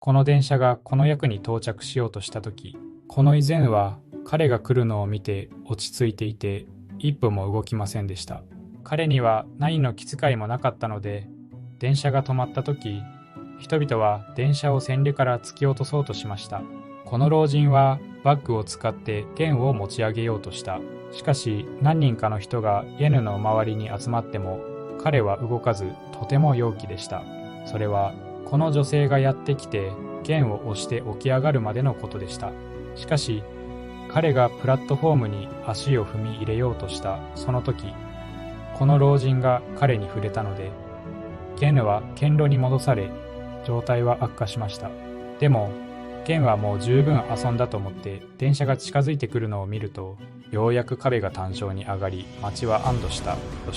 この電車がこの役に到着しようとした時、この以前は彼が来るのを見て落ち着いていて、一歩も動きませんでした。彼には何の気遣いもなかったので、電車が止まった時、人々は電車を線路から突き落とそうとしました。この老人はバッグを使って弦を持ち上げようとした。しかし何人かの人が N の周りに集まっても、彼は動かず、とても陽気でした。それはこの女性がやってきて弦を押して起き上がるまでのことでした。しかし彼がプラットフォームに足を踏み入れようとしたその時、この老人が彼に触れたので、弦は剣路に戻され、状態は悪化しました。でも弦はもう十分遊んだと思って電車が近づいてくるのを見ると、ようやく壁が単調に上がり、街は安堵した。